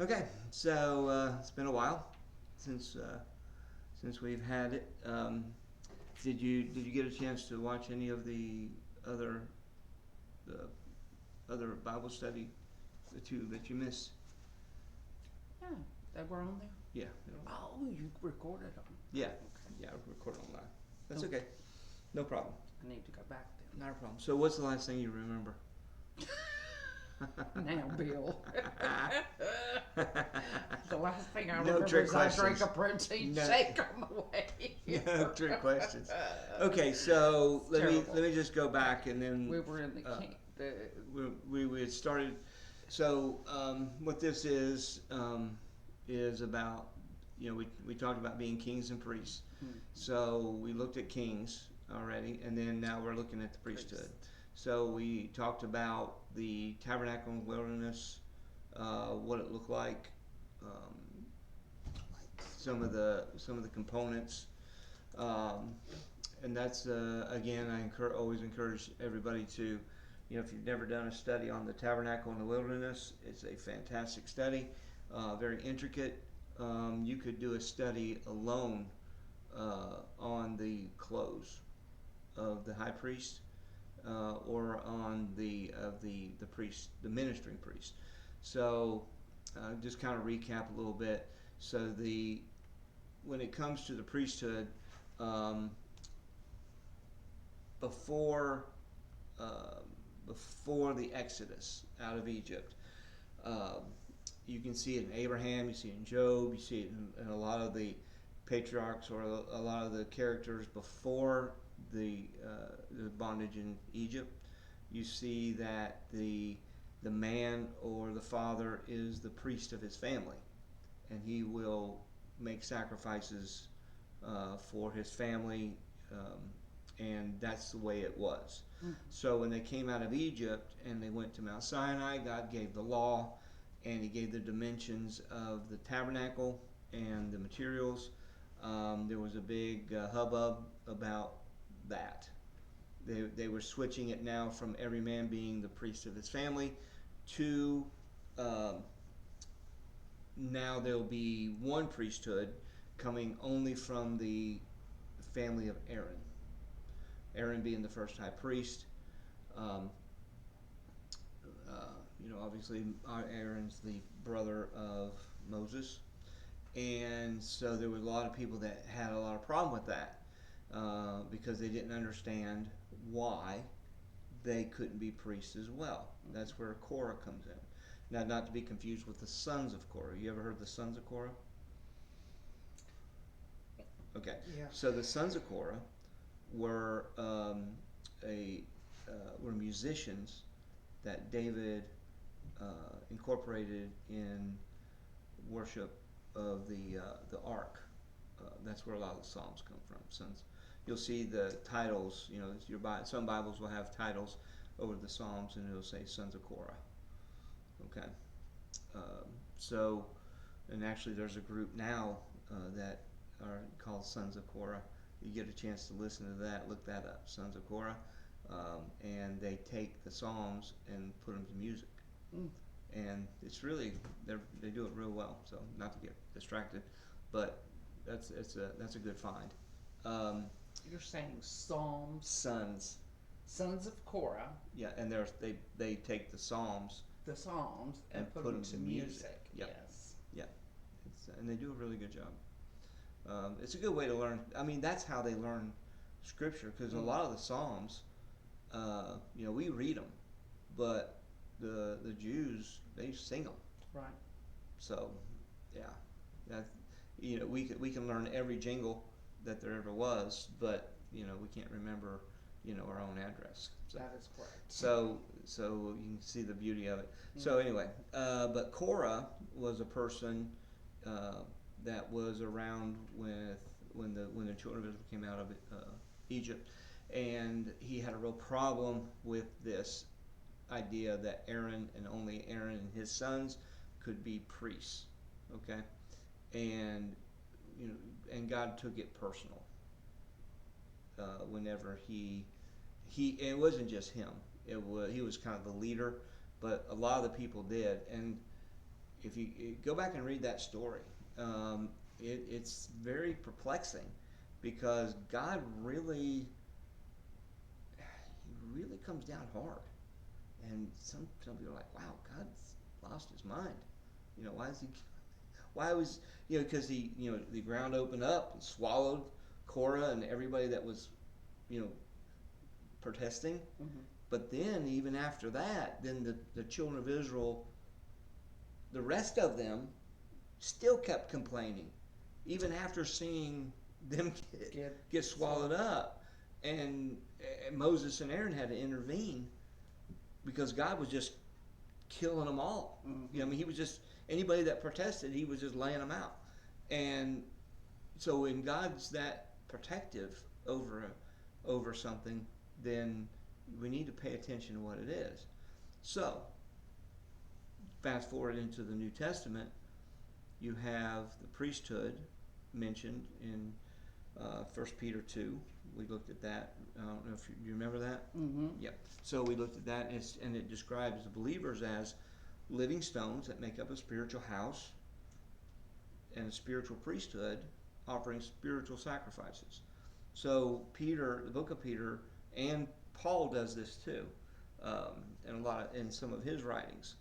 Okay, so it's been a while since since we've had it. Did you get a chance to watch any of other the other Bible study that you missed? Yeah, they were on there. Yeah, Oh, you recorded them. yeah, Okay. yeah. Record online. That's Oh, okay. No problem. I need to go back Not a problem. So, what's the last thing you remember? then. Now, Bill. The last thing I No remember trick is I drank questions. a protein No, shake on the way. no trick questions. Okay, so It's let me terrible. let me just go back and then We were in the uh, camp. The we had started. So what this is about. We talked about being kings and priests. hmm, So we looked at kings already, and then now we're looking at the priesthood. priest. So we talked about the tabernacle in the wilderness, what it looked like, um, some of the components, um, and that's again always encourage everybody to, if you've never done a study on the tabernacle in the wilderness, it's a fantastic study, very intricate. You could do a study alone on the clothes of the high priest, or on the priest, the ministering priest. So, just kind of recap a little bit. So the when it comes to the priesthood, um, before uh, before the Exodus out of Egypt, um, you can see it in Abraham, you see it in Job, you see it in a lot of the patriarchs, or a lot of the characters before the bondage in Egypt. You see that the man or the father is the priest of his family, and he will make sacrifices for his family, and that's the way it was. Hmm. So when they came out of Egypt and they went to Mount Sinai, God gave the law, and He gave the dimensions of the tabernacle and the materials. There was a big hubbub about that. They were switching it now from every man being the priest of his family to, um, now there'll be one priesthood coming only from the family of Aaron. Aaron being the first high priest. Um, Obviously, Aaron's the brother of Moses, and so there was a lot of people that had a lot of problem with that, because they didn't understand why they couldn't be priests as well. That's where Korah comes in. Now, not to be confused with the sons of Korah. You ever heard of the sons of Korah? Okay, Yeah. so the sons of Korah were a were musicians that David incorporated in worship of the ark. That's where a lot of the psalms come from. Sons, you'll see the titles. Some Bibles will have titles over the psalms, and it'll say "Sons of Korah." Okay, um, so and actually, there's a group now that are called Sons of Korah. You get a chance to listen to that, look that up, Sons of Korah, and they take the psalms and put them to music, Mm. and it's really they do it real well. So not to get distracted, but that's a good find. Um, You're saying Psalms, Sons, sons of Korah, yeah, and they take the psalms the Psalms, and and put put them them to to music. music. Yep, Yes. yeah, and they do a really good job. It's a good way to learn. I mean, that's how they learn scripture, because a Mm. lot of the psalms, we read them, but the Jews, they sing them. Right. So, yeah, that we can learn every jingle that there ever was, but we can't remember our own address. So That is correct. so you can see the beauty of it. So anyway, but Korah was a person uh, that was around when the children of Israel came out of Egypt, and he had a real problem with this idea that Aaron, and only Aaron and his sons, could be priests. Okay, and and God took it personal whenever he it wasn't just him. He was kind of the leader, but a lot of the people did, and if you go back and read that story, it's very perplexing because God really, he really comes down hard. And some people are like, wow, God's lost his mind. Why is he? Why was because the ground opened up and swallowed Korah and everybody that was you know protesting. Mm-hmm. But then even after that, then the children of Israel, the rest of them, still kept complaining, even after seeing them get swallowed up. And Moses and Aaron had to intervene because God was just killing them all. Mm-hmm. I mean, he was just anybody that protested, he was just laying them out. And so when God's that protective over something, then we need to pay attention to what it is. So fast forward into the New Testament, you have the priesthood mentioned in 1 Peter 2. We looked at that. I don't know if you remember that. Mm-hmm. Yep. So we looked at that, and it describes the believers as living stones that make up a spiritual house and a spiritual priesthood offering spiritual sacrifices. So Peter, the book of Peter, and Paul does this too, and in some of his writings,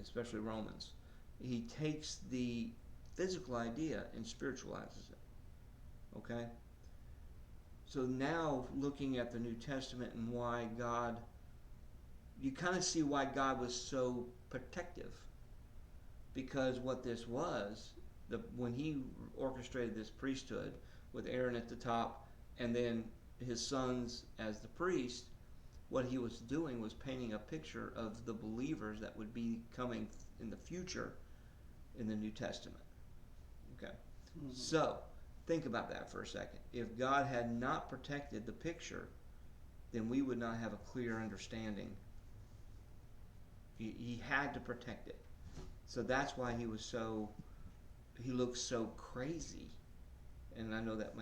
especially Romans. He takes the physical idea and spiritualizes it. Okay. So now looking at the New Testament and why God, you kind of see why God was so protective. Because what this was, when he orchestrated this priesthood with Aaron at the top and then his sons as the priest, what he was doing was painting a picture of the believers that would be coming in the future in the New Testament. Okay. Mm-hmm. So think about that for a second. If God had not protected the picture, then we would not have a clear understanding. He had to protect it. So that's why he looks so crazy. And I know that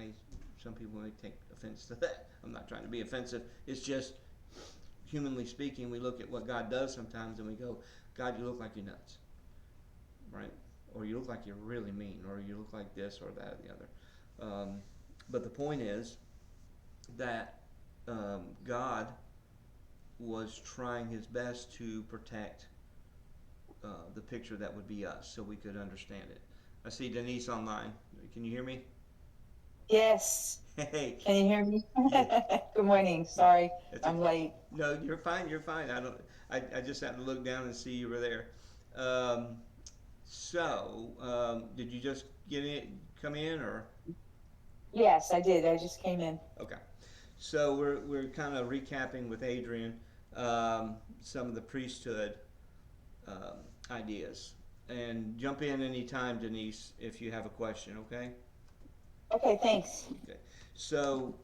some people may take offense to that. I'm not trying to be offensive. It's just, humanly speaking, we look at what God does sometimes and we go, God, you look like you're nuts. Right? Or you look like you're really mean, or you look like this or that or the other. But the point is that God was trying his best to protect the picture that would be us so we could understand it. I see Denise online. Can you hear me? Yes. Hey. Can you hear me? Yeah. Good morning. Sorry, I'm Okay. late. No, you're fine. You're fine. I just happened to look down and see you were there. Did you just come in, or? Yes, I did. I just came in. Okay. So we're kind of recapping with Adrian some of the priesthood ideas. And jump in anytime, Denise, if you have a question, okay? Okay, thanks. Okay. So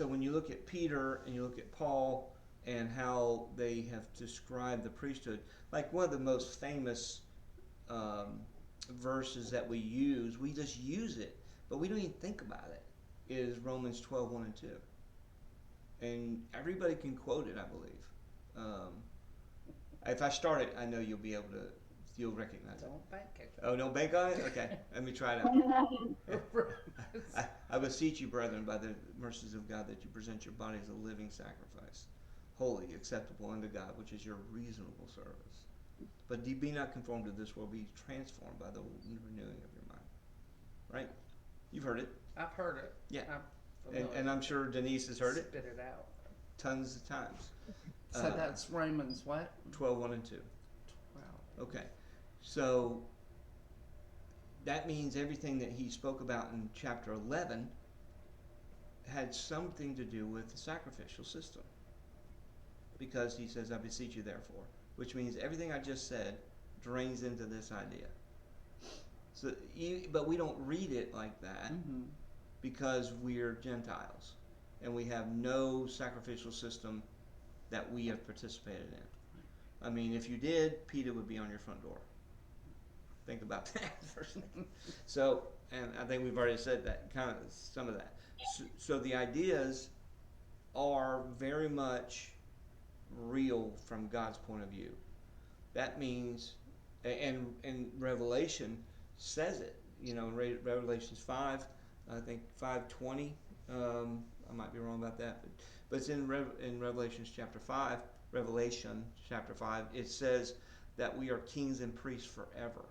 when you look at Peter and you look at Paul and how they have described the priesthood, like one of the most famous verses that we just use it, but we don't even think about it, is Romans 12:1 and 2. And everybody can quote it, I believe. If I start it, I know you'll recognize it. Don't bank it. Oh, don't bank on it? Okay, let me try it out. I beseech you, brethren, by the mercies of God, that you present your body as a living sacrifice, holy, acceptable unto God, which is your reasonable service. But be not conformed to this world, be transformed by the renewing of your mind. Right? You've heard it. I've heard it. Yeah. And I'm sure Denise has heard it. Spit it out. Tons of times. So that's Romans what? 12:1 and 2. Wow. Okay. So that means everything that he spoke about in chapter 11 had something to do with the sacrificial system. Because he says, I beseech you therefore, which means everything I just said drains into this idea. So, but we don't read it like that because we're Gentiles and we have no sacrificial system that we have participated in. I mean, if you did, PETA would be on your front door. Think about that for a second. So, and I think we've already said that, kind of some of that. So the ideas are very much real from God's point of view. that means, and Revelation says it. In Revelations 5, I think 5:20. I might be wrong about that, but it's in Revelations chapter 5. Revelation chapter 5. It says that we are kings and priests forever.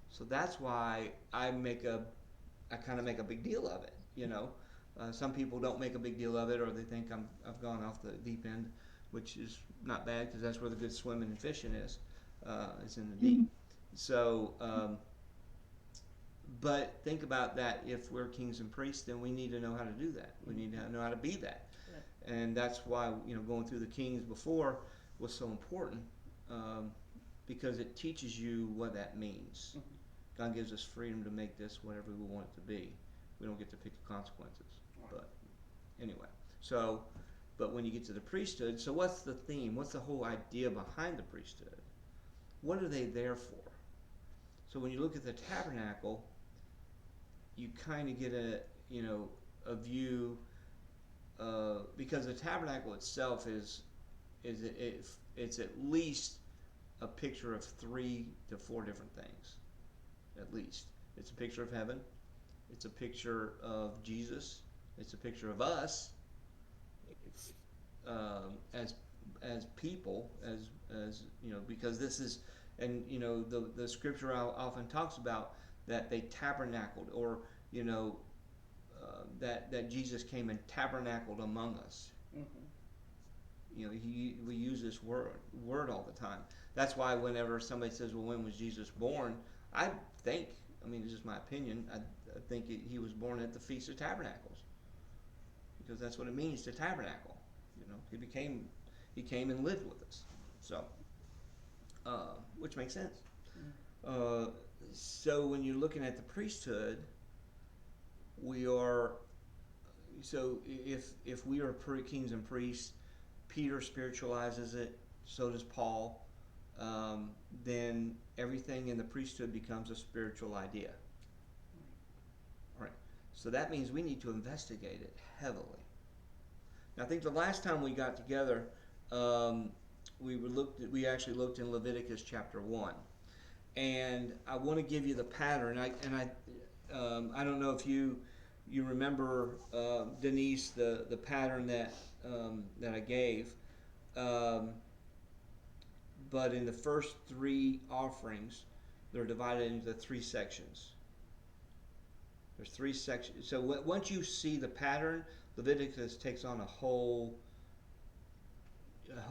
So that's why I kind of make a big deal of it. Some people don't make a big deal of it, or they think I've gone off the deep end, which is not bad because that's where the good swimming and fishing is. It's in the deep. So, but think about that. If we're kings and priests, then we need to know how to do that. We need to know how to be that. Right. And that's why going through the kings before was so important, because it teaches you what that means. Mm-hmm. God gives us freedom to make this whatever we want it to be. We don't get to pick the consequences. But anyway, but when you get to the priesthood, so what's the theme? What's the whole idea behind the priesthood? What are they there for? So when you look at the tabernacle, you kind of get a view, because the tabernacle itself it's at least a picture of 3 to 4 different things. At least it's a picture of heaven. It's a picture of Jesus. It's a picture of us as people, as because this is, and the scripture often talks about that they tabernacled, or that Jesus came and tabernacled among us. Mm-hmm. We use this word all the time. That's why whenever somebody says, "Well, when was Jesus born?" I mean, this is my opinion. I think he was born at the Feast of Tabernacles, because that's what it means to tabernacle. He came and lived with us. So, which makes sense. So when you're looking at the priesthood, we are. So if we are kings and priests, Peter spiritualizes it. So does Paul. Then everything in the priesthood becomes a spiritual idea. All right. So that means we need to investigate it heavily. Now, I think the last time we got together, we actually looked in Leviticus chapter 1, and I want to give you the pattern. I don't know if you remember, Denise, the pattern that I gave. But in the first 3 offerings, they're divided into 3 sections. There's 3 sections. So once you see the pattern, Leviticus takes on a whole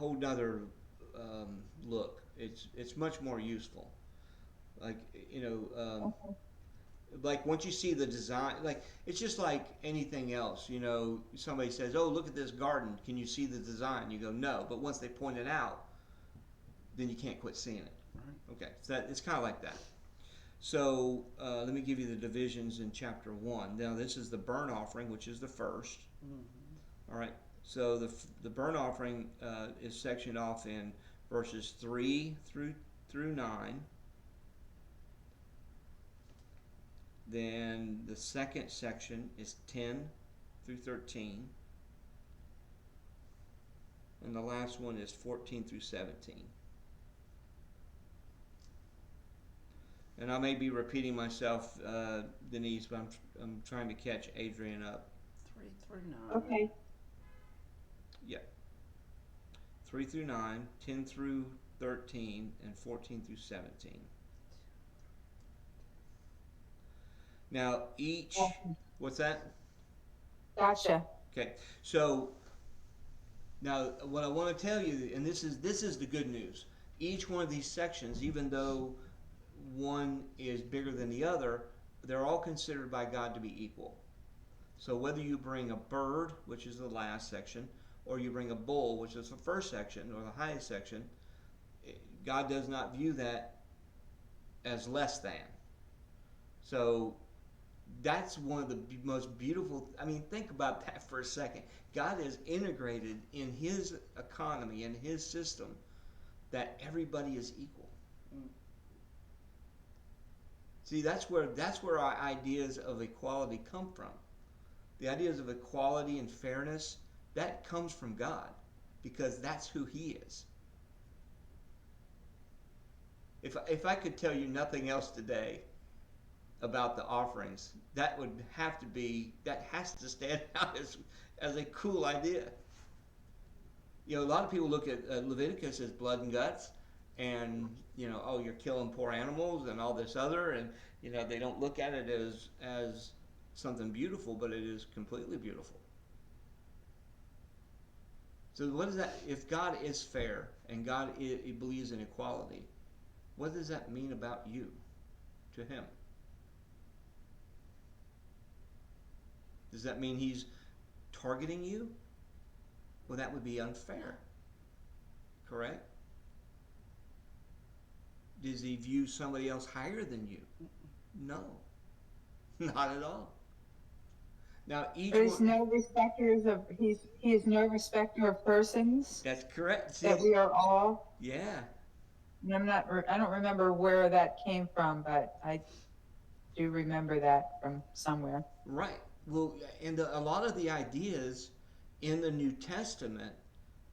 nother look. It's much more useful. Like like once you see the design, like it's just like anything else. Somebody says, "Oh, look at this garden. Can you see the design?" You go, "No," but once they point it out, then you can't quit seeing it. Right. Okay, so it's kind of like that. So let me give you the divisions in chapter 1. Now this is the burnt offering, which is the first. Mm-hmm. All right. So the burnt offering is sectioned off in verses 3 through 9. Then the second section is 10 through 13. And the last one is 14 through 17. And I may be repeating myself, Denise, but I'm trying to catch Adrian up. 3 through 9. Okay. Yeah. 3 through 9, 10 through 13, and 14 through 17. Now each, what's that? Gotcha. Okay. So now what I want to tell you, and this is the good news. Each one of these sections, even though one is bigger than the other, they're all considered by God to be equal. So whether you bring a bird, which is the last section, or you bring a bull, which is the first section or the highest section, God does not view that as less than. So that's one of the most beautiful, think about that for a second. God is integrated in his economy, in his system, that everybody is equal. See, that's where our ideas of equality come from. The ideas of equality and fairness, that comes from God, because that's who he is. if I could tell you nothing else today about the offerings, that would have to be, that has to stand out as a cool idea. You know, a lot of people look at Leviticus as blood and guts, and oh, you're killing poor animals and all this other, and they don't look at it as something beautiful, but it is completely beautiful. So what is that? If God is fair and God he believes in equality, what does that mean about you to Him? Does that mean He's targeting you? Well, that would be unfair. Correct? Does He view somebody else higher than you? No, not at all. Now each There's one. no respecters of he is no respecter of persons. That's correct. See, That we are all. yeah. And I don't remember where that came from, but I do remember that from somewhere. Right. Well, and a lot of the ideas in the New Testament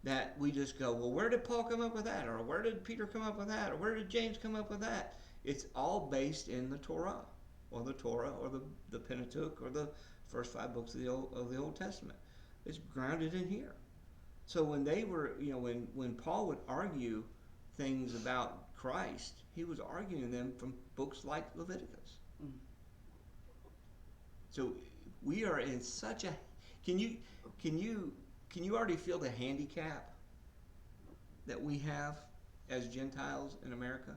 that we just go, well, where did Paul come up with that? Or where did Peter come up with that? Or where did James come up with that? It's all based in the Torah, or the Pentateuch, or the first 5 books of the Old Testament. It's grounded in here. So when they were, when Paul would argue things about Christ, he was arguing them from books like Leviticus. Mm. So we are in such a. Can you already feel the handicap that we have as Gentiles in America?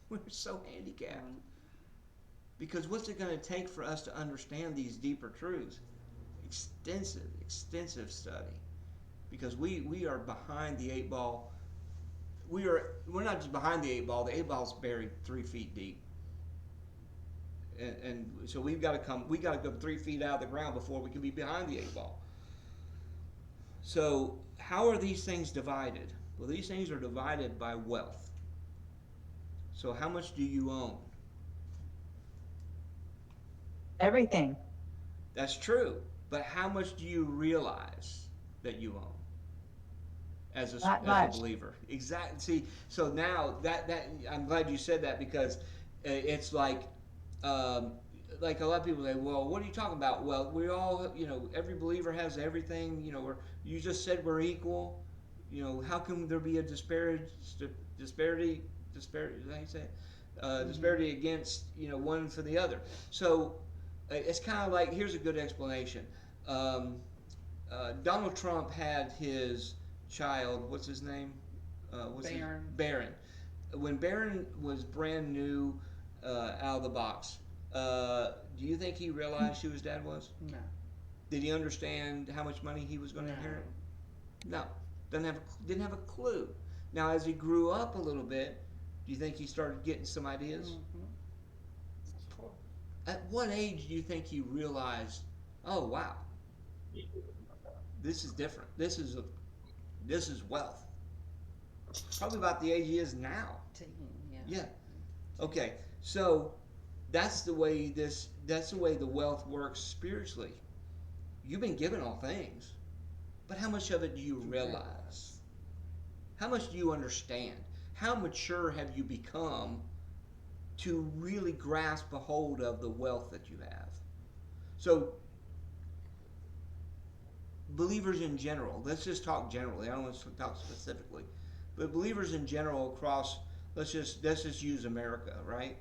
We're so handicapped. Because what's it going to take for us to understand these deeper truths? Extensive study. Because we are behind the 8 ball. We're not just behind the 8 ball. The 8 ball's buried 3 feet deep. And so we got to go 3 feet out of the ground before we can be behind the 8 ball. So how are these things divided? Well, these things are divided by wealth. So how much do you own? Everything. That's true. But how much do you realize that you own as a believer? Exactly. See, so now that I'm glad you said that, because it's like a lot of people say, well, what are you talking about? Well, we all, every believer has everything. You just said we're equal. How can there be a disparity? Disparity? Is that how you say it? Disparity against one for the other. So it's kind of like, here's a good explanation. Donald Trump had his child. What's his name? Barron. When Barron was brand new out of the box, do you think he realized who his dad was? No. Did he understand how much money he was going to inherit? No. Didn't have a clue. Now, as he grew up a little bit, do you think he started getting some ideas? Mm-hmm. At what age do you think he realized, oh wow, this is different. This is wealth. Probably about the age he is now. Yeah. Okay. So that's the way the wealth works spiritually. You've been given all things, but how much of it do you realize? How much do you understand? How mature have you become to really grasp a hold of the wealth that you have? So, believers in general, let's just talk generally. I don't want to talk specifically, but believers in general across, let's just use America, right?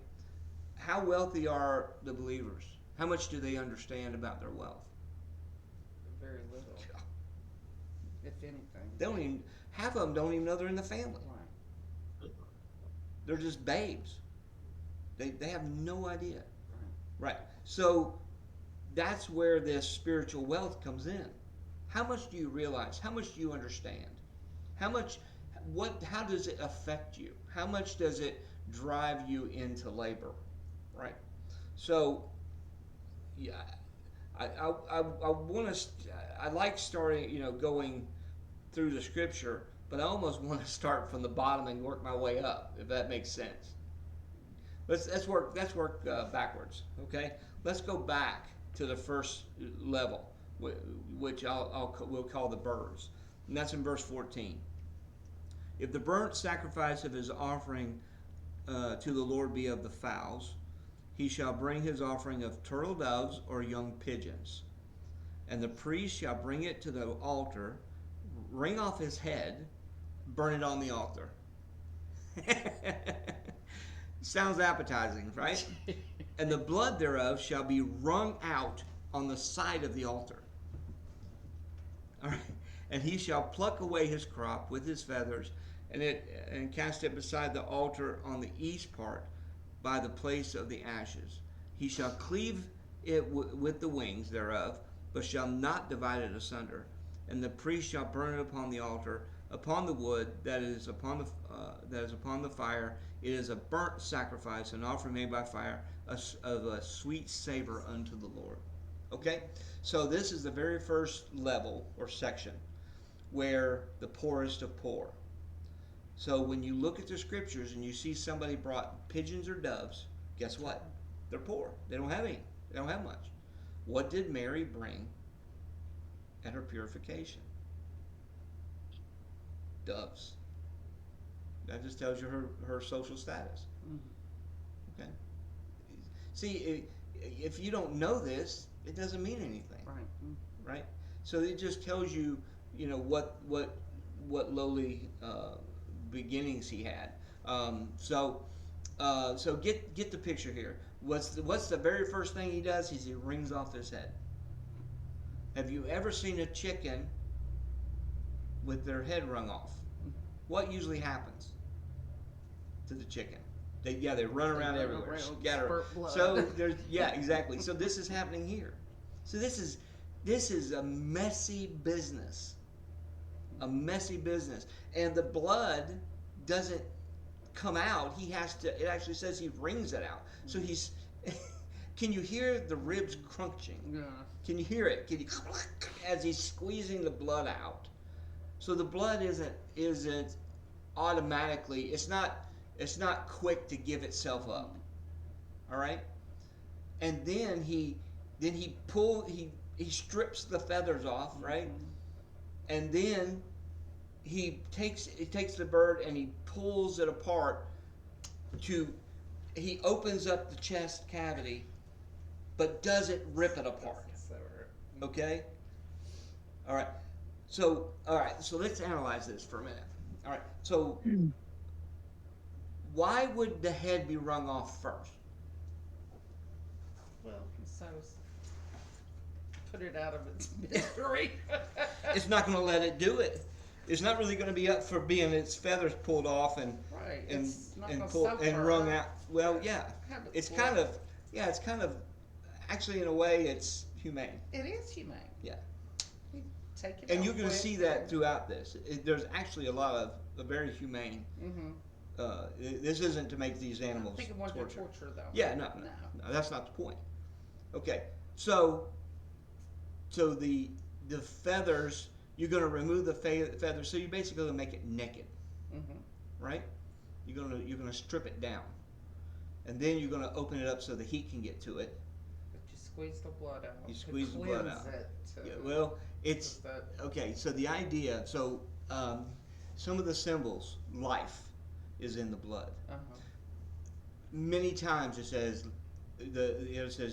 How wealthy are the believers? How much do they understand about their wealth? Very little, if anything. Half of them don't even know they're in the family. Right. They're just babes. They have no idea. Right. So that's where this spiritual wealth comes in. How much do you realize? How much do you understand? How does it affect you? How much does it drive you into labor? Right. So yeah, I like starting, going through the scripture, but I almost want to start from the bottom and work my way up, if that makes sense. Let's work backwards. Okay. Let's go back to the first level, which we'll call the birds, and that's in verse 14. If the burnt sacrifice of his offering to the Lord be of the fowls. He shall bring his offering of turtle doves or young pigeons. And the priest shall bring it to the altar, wring off his head, burn it on the altar. Sounds appetizing, right? And the blood thereof shall be wrung out on the side of the altar. All right. And he shall pluck away his crop with his feathers, and cast it beside the altar on the east part, by the place of the ashes. He shall cleave it with the wings thereof, but shall not divide it asunder. And the priest shall burn it upon the altar, upon the wood that is upon the fire. It is a burnt sacrifice, an offering made by fire, of a sweet savor unto the Lord. Okay, so this is the very first level or section where the poorest of poor. So when you look at the scriptures and you see somebody brought pigeons or doves, guess what? They're poor. They don't have any. They don't have much. What did Mary bring at her purification? Doves. That just tells you her social status. Mm-hmm. Okay. See, if you don't know this, it doesn't mean anything. Right. Right. So it just tells you, what lowly beginnings he had. So get the picture here. What's the very first thing he does? He wrings off his head. Have you ever seen a chicken with their head wrung off? What usually happens to the chicken? They run around everywhere, scatter. So exactly. So this is happening here. So this is a messy business. A messy business. And the blood doesn't come out. It actually says he wrings it out. So he's, can you hear the ribs crunching? Yeah. Can you hear it? As he's squeezing the blood out. So the blood isn't automatically, it's not quick to give itself up. All right? And then he strips the feathers off, right? And then he takes the bird and he pulls it apart. He opens up the chest cavity, but doesn't rip it apart. Okay. All right. So let's analyze this for a minute. All right. So why would the head be wrung off first? Well, so put it out of its misery. It's not going to let it do it. It's not really going to be up for being its feathers pulled off and wrung out. Well, yeah, it's kind of actually in a way it's humane. It is humane. Yeah. You take it. And you're going to see that throughout this. There's actually a lot of very humane. Mm-hmm. This isn't to make these animals I think it was torture though. Yeah, no, that's not the point. Okay, so the feathers, you're going to remove the feathers, so you're basically going to make it naked, right? You're going to strip it down, and then you're going to open it up so the heat can get to it. But you squeeze the blood out. You squeeze the blood out. Yeah, well, it's okay. So the idea, some of the symbols, life is in the blood. Many times it says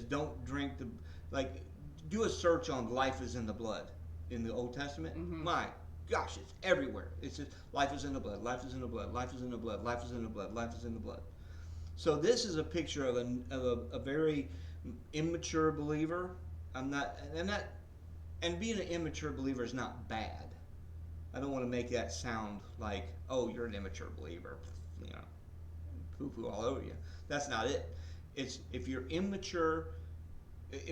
don't drink do a search on life is in the blood in the Old Testament. My gosh, it's everywhere. It's just life is in the blood, life is in the blood, life is in the blood, life is in the blood, life is in the blood. So this is a picture of a very immature believer. And being an immature believer is not bad. I don't want to make that sound like, oh, you're an immature believer, poo-poo all over you. That's not it. It's if you're immature.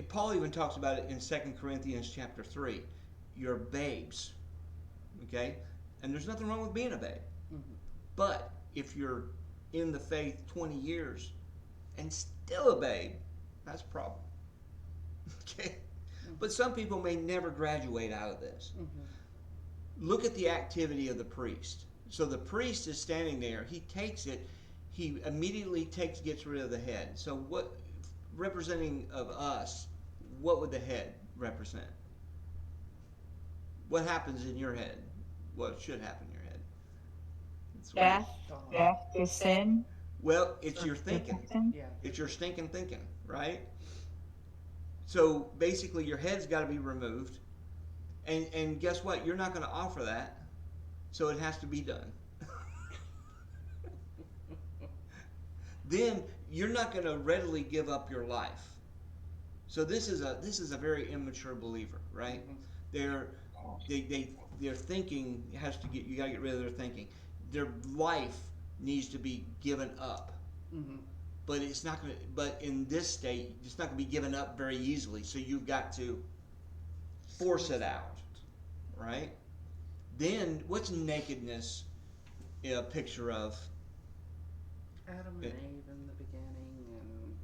Paul even talks about it in 2 Corinthians chapter 3. You're babes, okay? And there's nothing wrong with being a babe. But if you're in the faith 20 years and still a babe, that's a problem, okay? But some people may never graduate out of this. Look at the activity of the priest. So the priest is standing there. He takes it. He immediately gets rid of the head. So what, representing of us, what would the head represent? What happens in your head? What should happen in your head? Death to sin. Well, it's your thinking. Yeah. It's your stinking thinking, right? So basically, your head's got to be removed, and guess what? You're not going to offer that, so it has to be done. Then you're not going to readily give up your life. So this is a very immature believer, right? Mhm. Their their thinking has to get, you got to get rid of their thinking. Their life needs to be given up. Mhm. But it's not going to, but in this state it's not going to be given up very easily, so you've got to force it out, right? Then what's nakedness a picture of? Adam and It, Eve in the beginning, and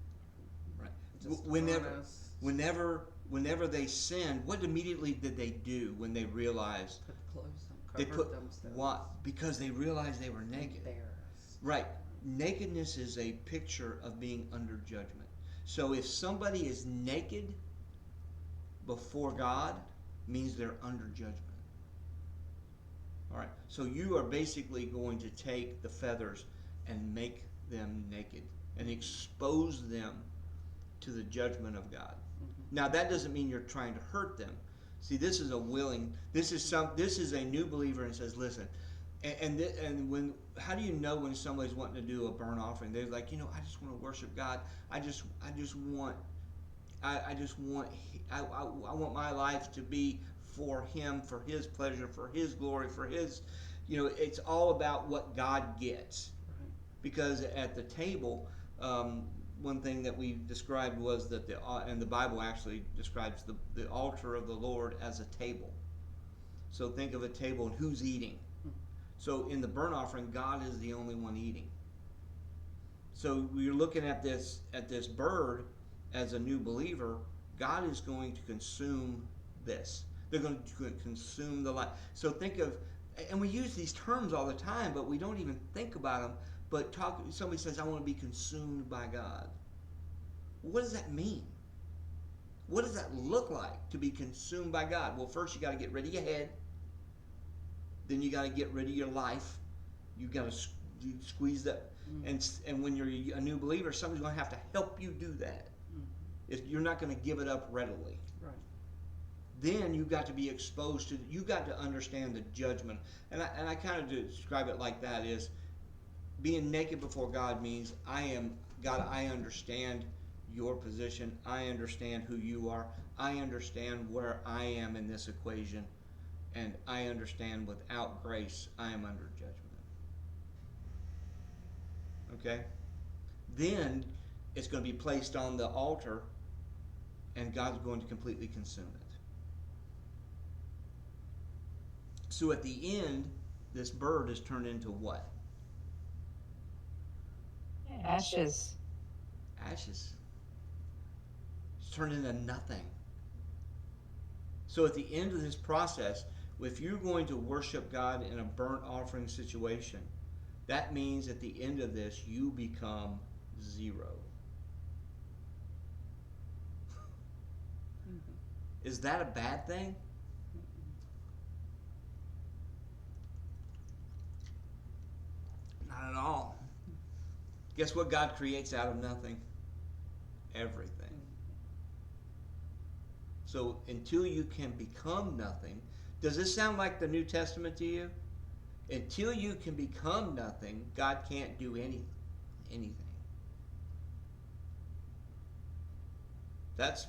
right. just Whenever, honest. whenever they sinned, what immediately did they do when they realized? Put clothes on, They covered put themselves. what? Because they realized they were naked. Embarrassed. Right. Nakedness is a picture of being under judgment. So if somebody is naked before God, means they're under judgment. All right. So you are basically going to take the feathers and make them naked and expose them to the judgment of God. Mhm. Now that doesn't mean you're trying to hurt them. See, this is a willing. This is a new believer and says, listen. And when, how do you know when somebody's wanting to do a burnt offering? They're like, I just want to worship God. I just want I just want I want my life to be for Him, for His pleasure, for His glory, for His, it's all about what God gets. Right. Because at the table, one thing that we described was that and the Bible actually describes the altar of the Lord as a table. So think of a table and who's eating. So in the burnt offering, God is the only one eating. So you're looking at this bird as a new believer. God is going to consume this. They're going to consume the life. So think of, and we use these terms all the time, but we don't even think about them. But somebody says, "I want to be consumed by God." What does that mean? What does that look like to be consumed by God? Well, first you got to get rid of your head. Then you got to get rid of your life. You got to squeeze that. And when you're a new believer, somebody's going to have to help you do that. You're not going to give it up readily. Right. Then you've got to be exposed to. You got to understand the judgment. And I kind of describe it like that: is being naked before God means God. I understand your position. I understand who you are. I understand where I am in this equation. And I understand without grace, I am under judgment. Okay? Then it's going to be placed on the altar, and God's going to completely consume it. So at the end, this bird is turned into what? Ashes. Ashes. It's turned into nothing. So at the end of this process, if you're going to worship God in a burnt offering situation, that means at the end of this, you become zero. Mm-hmm. Is that a bad thing? Not at all. Guess what God creates out of nothing? Everything. So until you can become nothing, does this sound like the New Testament to you? Until you can become nothing, God can't do anything. That's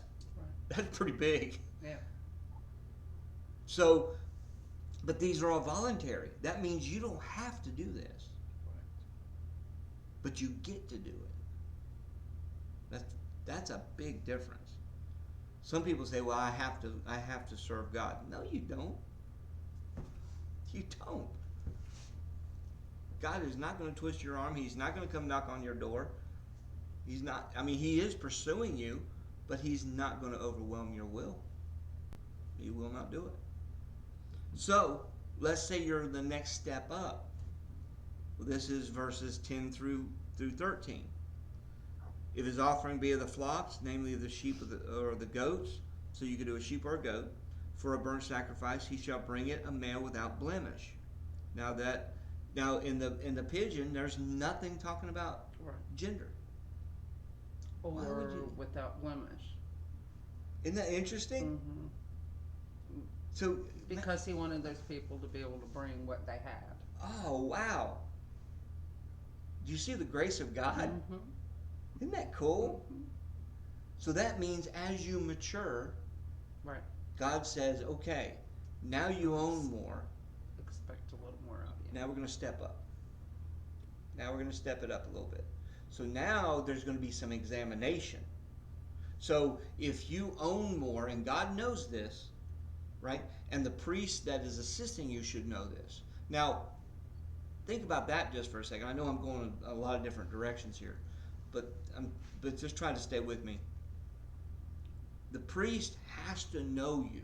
pretty big. Yeah. So, but these are all voluntary. That means you don't have to do this, but you get to do it. That's a big difference. Some people say, "Well, I have to serve God." No, you don't. You don't. God is not going to twist your arm. He's not going to come knock on your door. He's not. I mean, He is pursuing you, but He's not going to overwhelm your will. He will not do it. So, let's say you're the next step up. Well, this is verses 10 through 13. If his offering be of the flocks, namely of the sheep or the goats, so you could do a sheep or a goat, for a burnt sacrifice, he shall bring it a male without blemish. Now that Now in the pigeon, there's nothing talking about Right. gender. Why would Or you? without blemish. Isn't that interesting? Hmm. So, Because he wanted those people to be able to bring what they had. oh wow, do you see the grace of God? Hmm. Isn't that cool? Hmm. So that means as you mature, Right. God says, okay, now you own more. Expect a little more of you. Now we're going to step up. Now we're going to step it up a little bit. So now there's going to be some examination. So if you own more, and God knows this, right? And the priest that is assisting you should know this. Now, think about that just for a second. I know I'm going a lot of different directions here, but just try to stay with me. The priest has to know you.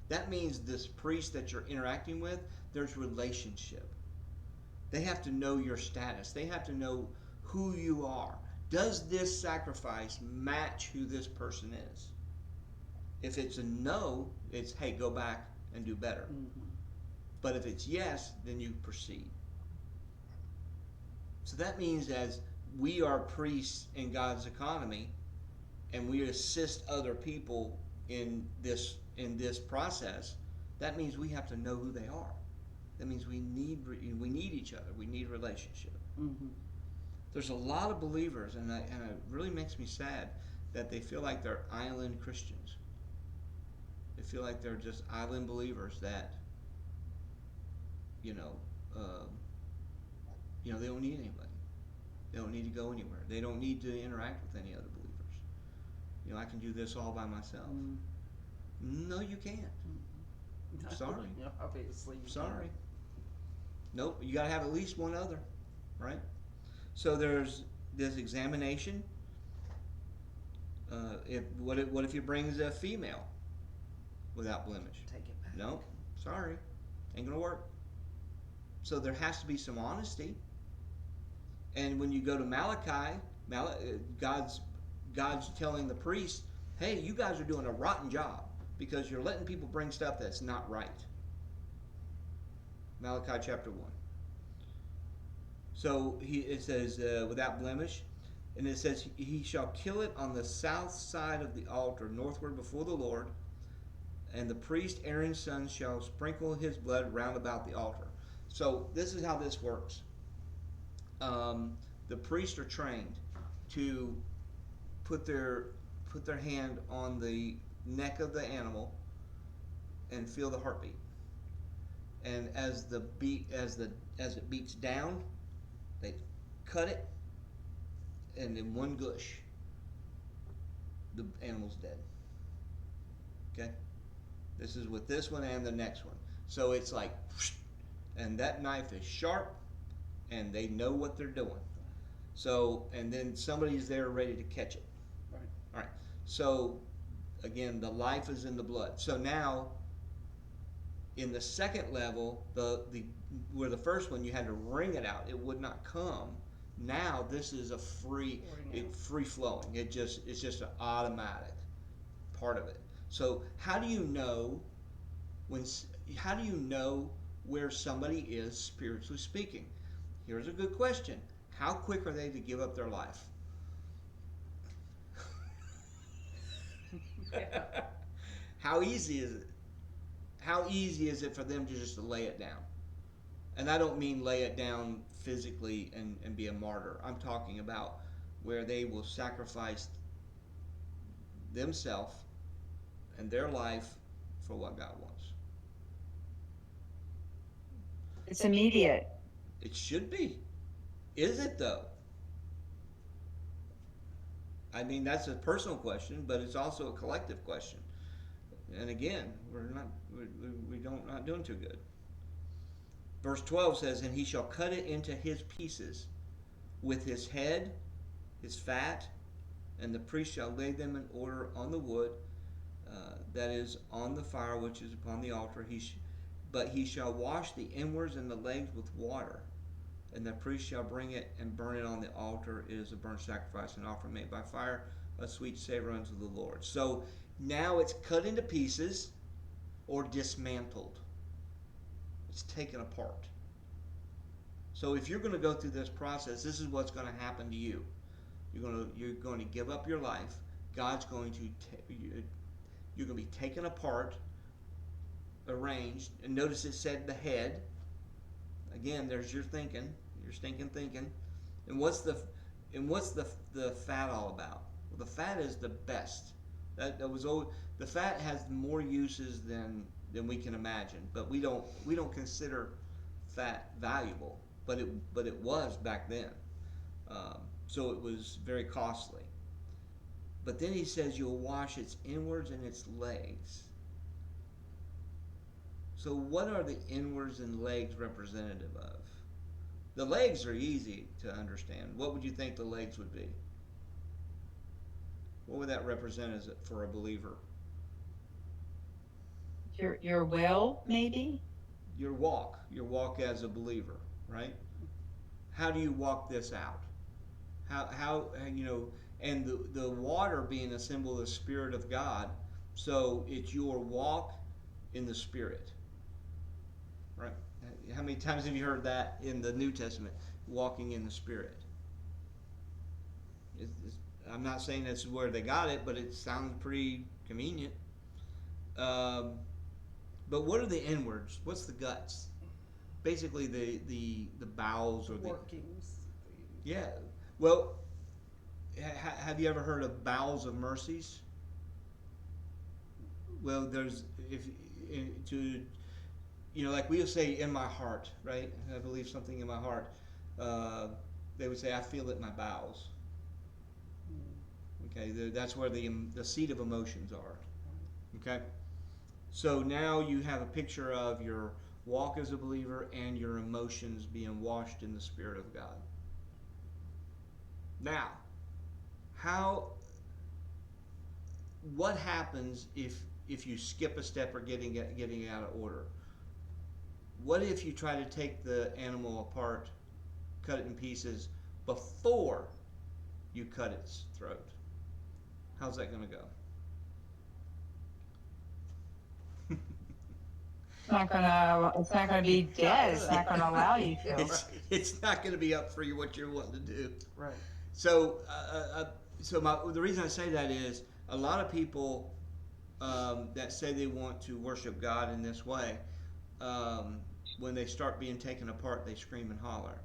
That means this priest that you're interacting with, there's relationship. They have to know your status. They have to know who you are. Does this sacrifice match who this person is? If it's a no, it's hey, go back and do better. Hmm. But if it's yes, then you proceed. So that means as we are priests in God's economy and we assist other people in this process, that means we have to know who they are. That means we need each other. We need relationship. Hmm. There's a lot of believers, and it really makes me sad that they feel like they're island Christians. They feel like they're just island believers that, you know, uh, they don't need anybody. They don't need to go anywhere. They don't need to interact with any other believers. I can do this all by myself. No, you can't. No, Sorry. yeah, obviously. Sorry. Nope. You got to have at least one other, right? So there's this examination. What if he brings a female without blemish? Take it back. No, sorry, ain't gonna work. So there has to be some honesty. And when you go to Malachi, God's telling the priest, "Hey, you guys are doing a rotten job because you're letting people bring stuff that's not right." Malachi chapter 1. So it says without blemish, and it says he shall kill it on the south side of the altar, northward before the Lord, and the priest Aaron's son shall sprinkle his blood round about the altar. So this is how this works. The priests are trained to put their hand on the neck of the animal and feel the heartbeat. And as it beats down, they cut it, and in one gush, the animal's dead. Okay? This is with this one and the next one. So it's like, and that knife is sharp, and they know what they're doing. So, and then somebody's there ready to catch it. Right. All right. So, again, the life is in the blood. So now, in the second level, where the first one you had to wring it out, it would not come. Now this is a free flowing. It's just an automatic part of it. So how do you know where somebody is spiritually speaking? Here's a good question. How quick are they to give up their life? Yeah. How easy is it? How easy is it for them to just lay it down? And I don't mean lay it down physically and be a martyr. I'm talking about where they will sacrifice themselves and their life for what God wants. It's immediate. It should be. Is it though? I mean, that's a personal question, but it's also a collective question. And again, we're not doing too good. Verse 12 says, "And he shall cut it into his pieces with his head, his fat, and the priest shall lay them in order on the wood that is on the fire which is upon the altar. But he shall wash the inwards and the legs with water, and the priest shall bring it and burn it on the altar. It is a burnt sacrifice, an offering made by fire, a sweet savor unto the Lord." So now it's cut into pieces or dismantled. It's taken apart. So if you're going to go through this process, this is what's going to happen to you. You're going to give up your life. God's going to you're going to be taken apart, arranged, and notice it said the head. Again, there's your thinking, your stinking thinking. And what's the fat all about? Well, the fat is the best. That was old. The fat has more uses than we can imagine, but we don't consider fat valuable, but it was back then. So it was very costly. But then he says you'll wash its inwards and its legs. So what are the inwards and legs representative of? The legs are easy to understand. What would you think the legs would be? What would that represent as for a believer? Your will, maybe? Your walk as a believer, right? How do you walk this out? How and the water being a symbol of the Spirit of God, so it's your walk in the Spirit, right? How many times have you heard that in the New Testament? Walking in the Spirit. I'm not saying that's where they got it, but it sounds pretty convenient. Um, but what are the inwards? What's the guts? Basically, the bowels or the Workings. yeah. Well, have you ever heard of bowels of mercies? Well, there's if to like we'll say in my heart, right? I believe something in my heart. Uh, they would say I feel it in my bowels. Okay, that's where the seat of emotions are. Okay, so now you have a picture of your walk as a believer and your emotions being washed in the Spirit of God. Now, how what happens if you skip a step or getting out of order? What if you try to take the animal apart, cut it in pieces before you cut its throat? How's that going to go? It's not gonna be dead. It's not gonna allow you to. It's not going to be up for you what you're wanting to do. Right. So, the reason I say that is a lot of people that say they want to worship God in this way, when they start being taken apart, they scream and holler.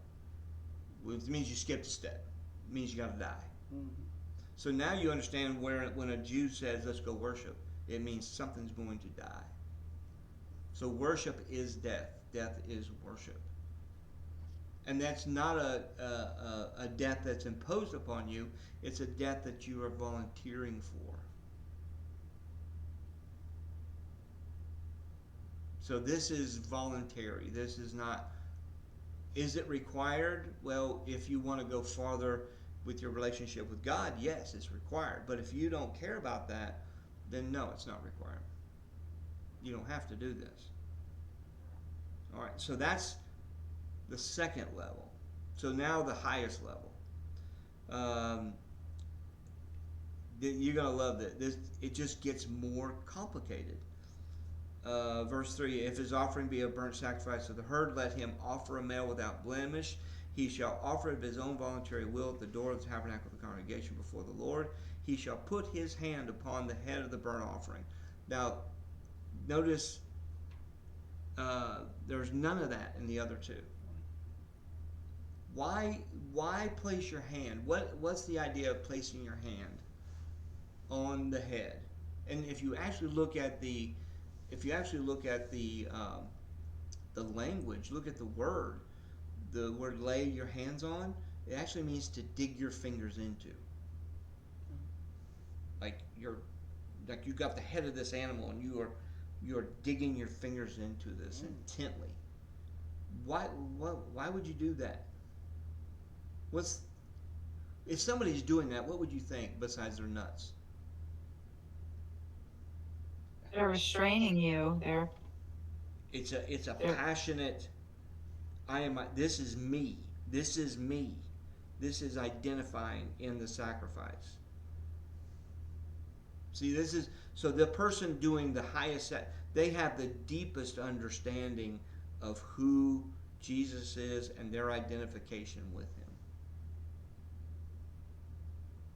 It means you skipped a step. It means you got to die. Mm-hmm. So now you understand when a Jew says, "Let's go worship," it means something's going to die. So worship is death. Death is worship. And that's not a death that's imposed upon you. It's a death that you are volunteering for. So this is voluntary. This is not. Is it required? Well, if you want to go farther with your relationship with God, yes, it's required. But if you don't care about that, then no, it's not required. You don't have to do this. All right, so that's the second level. So now the highest level. You're going to love this. It just gets more complicated. Verse 3, if his offering be a burnt sacrifice of the herd, let him offer a male without blemish. He shall offer it of his own voluntary will at the door of the tabernacle of the congregation before the Lord. He shall put his hand upon the head of the burnt offering. Now, notice there's none of that in the other two. Why place your hand? What's the idea of placing your hand on the head? And if you actually look at the language, look at the word lay your hands on, it actually means to dig your fingers into. Like you've got the head of this animal and you are digging your fingers into this intently. Why would you do that? If somebody's doing that, what would you think besides their nuts? They're restraining you. It's a passionate. This is me. This is me. This is identifying in the sacrifice. See, so the person doing the highest, they have the deepest understanding of who Jesus is and their identification with him.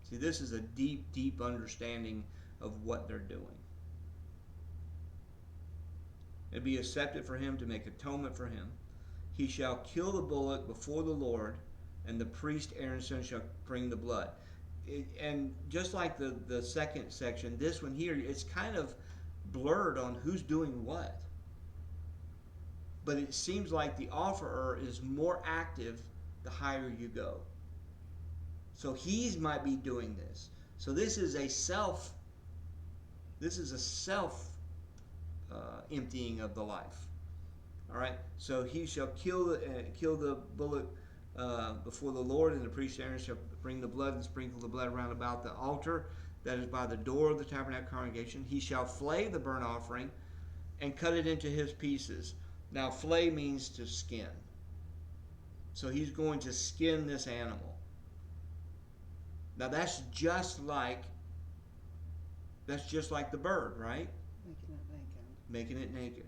See, this is a deep, deep understanding of what they're doing. It'd be accepted for him to make atonement for him. He shall kill the bullock before the Lord, and the priest Aaron's son shall bring the blood. And just like the second section, this one here, it's kind of blurred on who's doing what. But it seems like the offerer is more active the higher you go. So he might be doing this. So this is a self emptying of the life. All right. So he shall kill the bullock before the Lord, and the priest Aaron shall bring the blood and sprinkle the blood round about the altar that is by the door of the tabernacle congregation. He shall flay the burnt offering and cut it into his pieces. Now, flay means to skin. So he's going to skin this animal. Now that's just like the bird, right? Making it naked.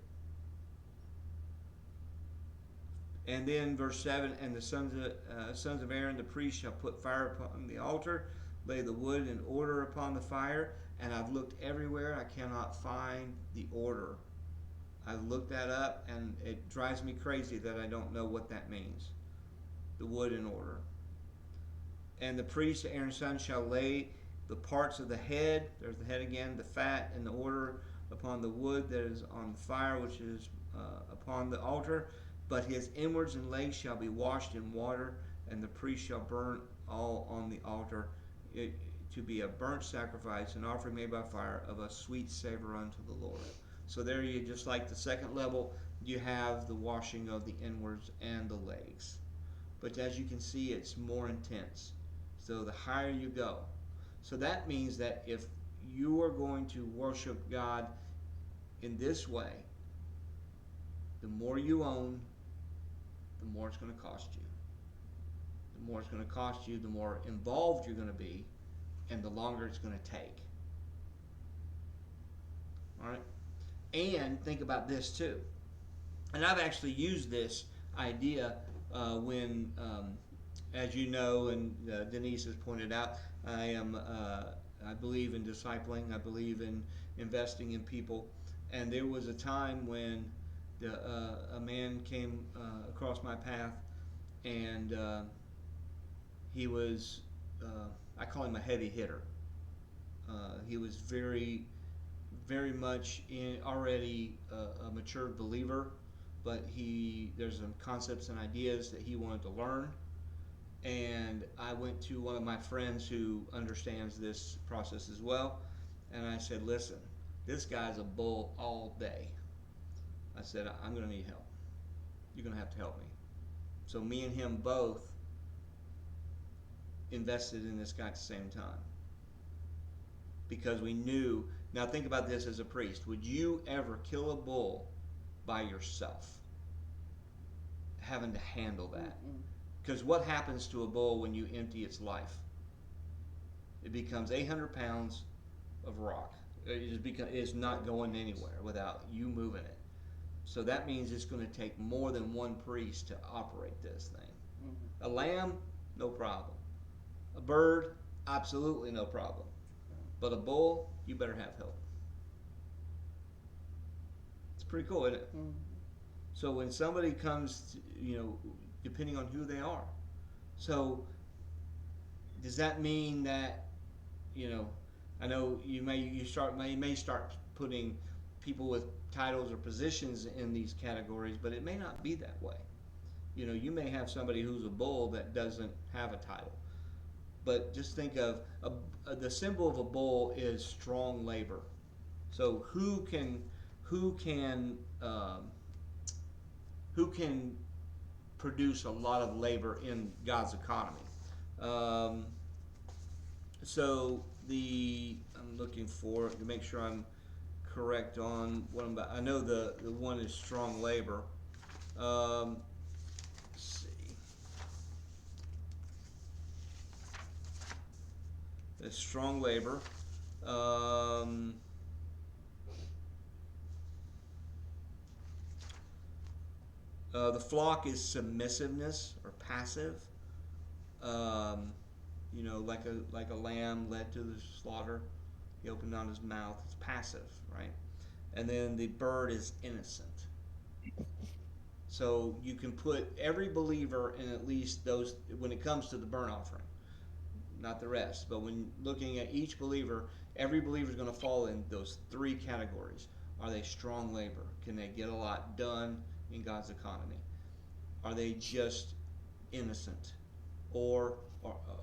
And then verse 7, and the sons of Aaron the priest shall put fire upon the altar, lay the wood in order upon the fire. And I've looked everywhere, I cannot find the order. I've looked that up, and it drives me crazy that I don't know what that means. The wood in order. And the priest Aaron's son shall lay the parts of the head, there's the head again, the fat, in the order upon the wood that is on the fire, which is upon the altar. But his inwards and legs shall be washed in water, and the priest shall burn all on the altar, to be a burnt sacrifice, an offering made by fire of a sweet savor unto the Lord. So there you, just like the second level, you have the washing of the inwards and the legs. But as you can see, it's more intense. So the higher you go. So that means that if you are going to worship God in this way, the more you own, the more it's going to cost you. The more it's going to cost you, the more involved you're going to be, and the longer it's going to take. All right? And think about this too. And I've actually used this idea when, as you know, and Denise has pointed out, I believe in discipling. I believe in investing in people. And there was a time when a man came across my path, and he was, I call him a heavy hitter. He was very much already a matured believer, but there's some concepts and ideas that he wanted to learn. And I went to one of my friends who understands this process as well, and I said, listen, this guy's a bull all day. I said, I'm going to need help. You're going to have to help me. So me and him both invested in this guy at the same time, because we knew. Now think about this as a priest. Would you ever kill a bull by yourself, having to handle that? Because what happens to a bull when you empty its life? It becomes 800 pounds of rock. It's not going anywhere without you moving it. So that means it's going to take more than one priest to operate this thing. A lamb, no problem. A bird, absolutely no problem. But a bull, you better have help. It's pretty cool, isn't it? So when somebody comes, depending on who they are. So does that mean that, I know you may start putting people with titles or positions in these categories, but it may not be that way. You may have somebody who's a bull that doesn't have a title. But just think of the symbol of a bull is strong labor. So who can produce a lot of labor in God's economy? So I'm looking for to make sure I'm correct on what I'm about. I know the one is strong labor. Let's see. It's strong labor. The flock is submissiveness or passive. Um, like a lamb led to the slaughter. He opened not his mouth. It's passive, right? And then the bird is innocent. So you can put every believer in at least those when it comes to the burnt offering, not the rest. But when looking at each believer, every believer is going to fall in those three categories. Are they strong labor? Can they get a lot done in God's economy? Are they just innocent, or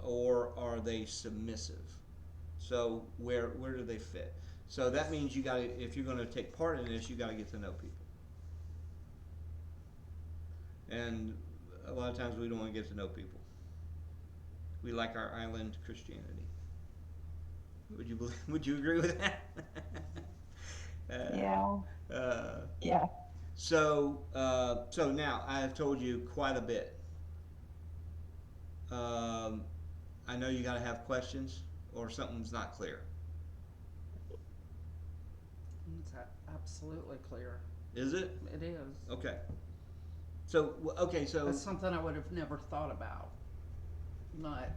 or are they submissive? So where do they fit? So that means you got to, if you're going to take part in this, you got to get to know people. And a lot of times we don't want to get to know people. We like our island Christianity. Would you agree with that? Yeah. uh, Yeah. so now I have told you quite a bit. Um, I know you got to have questions or something's not clear. It's absolutely clear. Is it? It is. Okay. So That's something I would have never thought about, not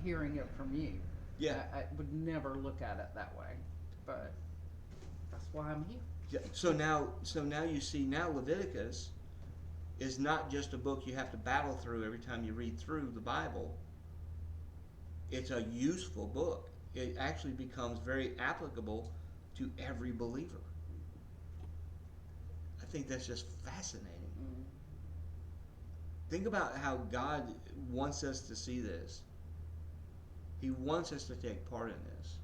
hearing it from you. yeah. I would never look at it that way, but that's why I'm here. Yeah. So now you see now Leviticus is not just a book you have to battle through every time you read through the Bible. It's a useful book. It actually becomes very applicable to every believer. I think that's just fascinating. Mm. Think about how God wants us to see this. He wants us to take part in this.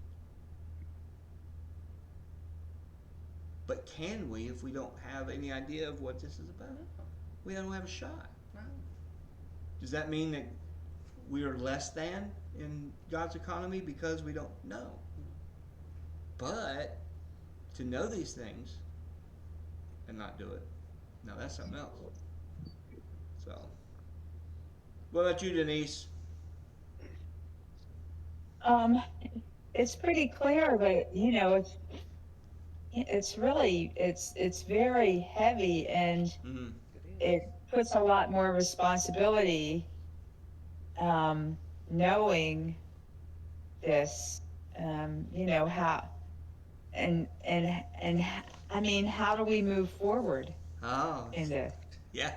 But can we if we don't have any idea of what this is about? No, We don't have a shot. no. Does that mean that we are less than in God's economy because we don't know? But to know these things and not do it, now that's something else. So, what about you, Denise? Um, it's pretty clear, but it's really it's very heavy, and Mm-hmm. It is. it puts a lot more responsibility, knowing this, how, and I mean, how do we move forward Oh, in this? yeah.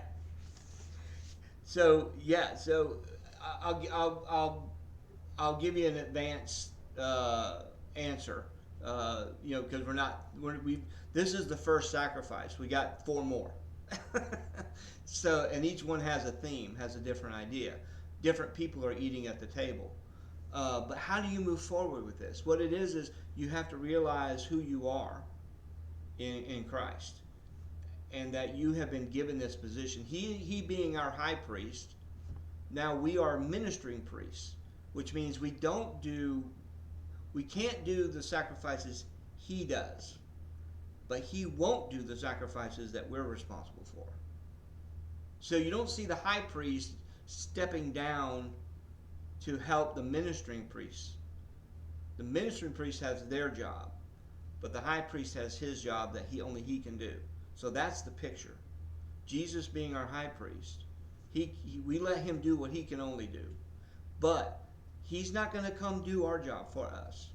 So I'll give you an advanced answer. Because we this is the first sacrifice. We got four more. So, and each one has a theme, has a different idea. Different people are eating at the table. But how do you move forward with this? What it is you have to realize who you are in Christ, and that you have been given this position. He being our high priest, now we are ministering priests, which means we can't do the sacrifices he does, but he won't do the sacrifices that we're responsible for. So you don't see the high priest stepping down to help the ministering priests. The ministering priest has their job, but the high priest has his job that only he can do. So that's the picture. Jesus being our high priest, we let him do what he can only do, but he's not going to come do our job for us.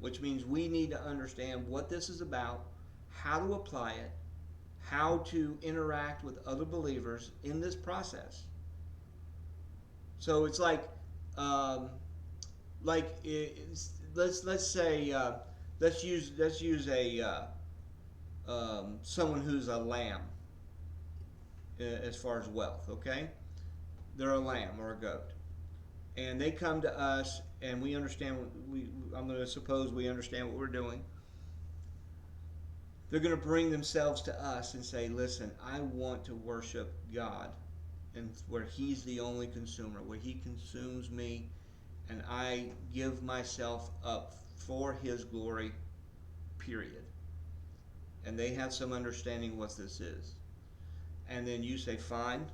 Which means we need to understand what this is about, how to apply it, how to interact with other believers in this process. So it's let's say let's use someone who's a lamb as far as wealth. Okay, they're a lamb or a goat, and they come to us, and we understand. I'm going to suppose we understand what we're doing. They're going to bring themselves to us and say, listen, I want to worship God, and where he's the only consumer, where he consumes me, and I give myself up for his glory, period. And they have some understanding what this is. And then you say, fine,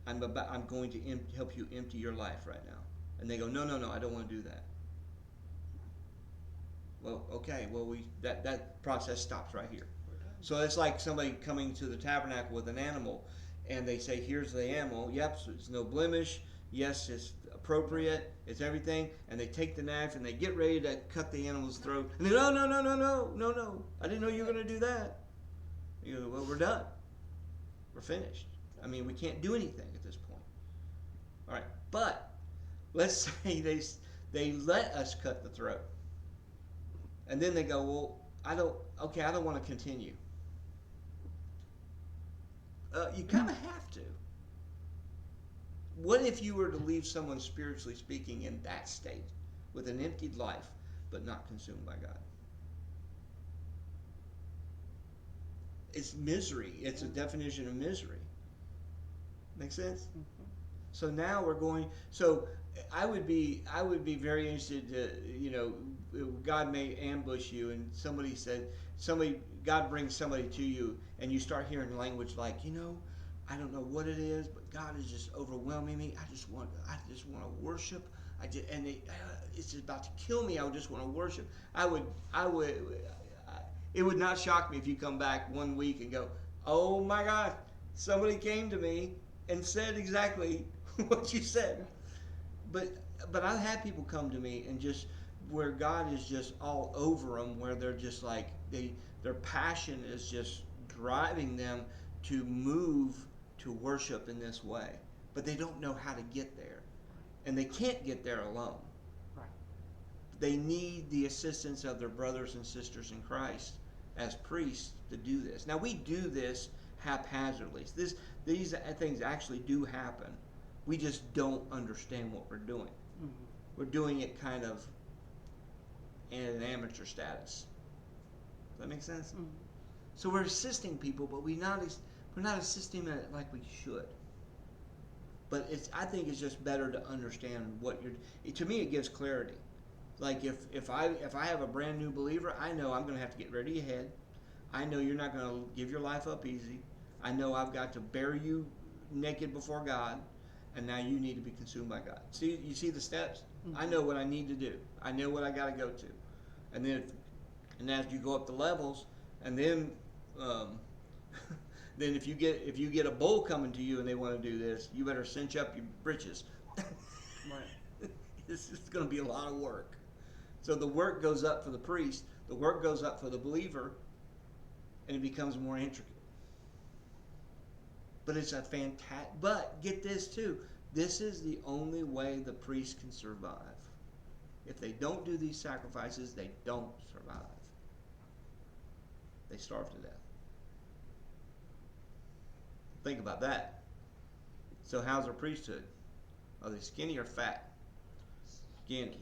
I'm going to help you empty your life right now. And they go, no, I don't want to do that. Well, okay, that process stops right here. So it's like somebody coming to the tabernacle with an animal, and they say, "Here's the animal. Yep, so it's no blemish. Yes, it's appropriate. It's everything." And they take the knife and they get ready to cut the animal's throat. And they go, "No, no, no, no, no, no, no! I didn't know you were going to do that." You go, "Well, we're done. We're finished. I mean, we can't do anything at this point." All right, but let's say they let us cut the throat, and then they go, "Well, I don't. Okay, I don't want to continue." You kind of have to. What if you were to leave someone spiritually speaking in that state, with an emptied life, but not consumed by God? It's misery. It's a definition of misery. Make sense? So now we're going. So I would be very interested to, God may ambush you, and God brings somebody to you, and you start hearing language like, I don't know what it is, but God is just overwhelming me. I just want to worship. It's just about to kill me. I would just want to worship. It would not shock me if you come back one week and go, "Oh my God, somebody came to me and said exactly what you said." But but I've had people come to me and just where God is just all over them, where they're just like their passion is just driving them to move to worship in this way, but they don't know how to get there, and they can't get there alone. Right. They need the assistance of their brothers and sisters in Christ as priests to do this. Now we do this haphazardly. These things actually do happen. We just don't understand what we're doing. Mm-hmm. We're doing it kind of in an amateur status. Does that make sense? Mm-hmm. So we're assisting people, but we're not assisting them like we should. But I think it's just better to understand what you're. To me, it gives clarity. Like if I have a brand new believer, I know I'm going to have to get ready ahead. I know you're not going to give your life up easy. I know I've got to bury you naked before God, and now you need to be consumed by God. See, you see the steps. Mm-hmm. I know what I need to do. I know what I got to go to, and then, and as you go up the levels, and then, then if you get a bull coming to you and they want to do this, you better cinch up your britches. Right. It's going to be a lot of work. So the work goes up for the priest, the work goes up for the believer, and it becomes more intricate. But it's a fantastic. But get this too. This is the only way the priest can survive. If they don't do these sacrifices, they don't survive. They starve to death. Think about that. So how's our priesthood? Are they skinny or fat? Skinny.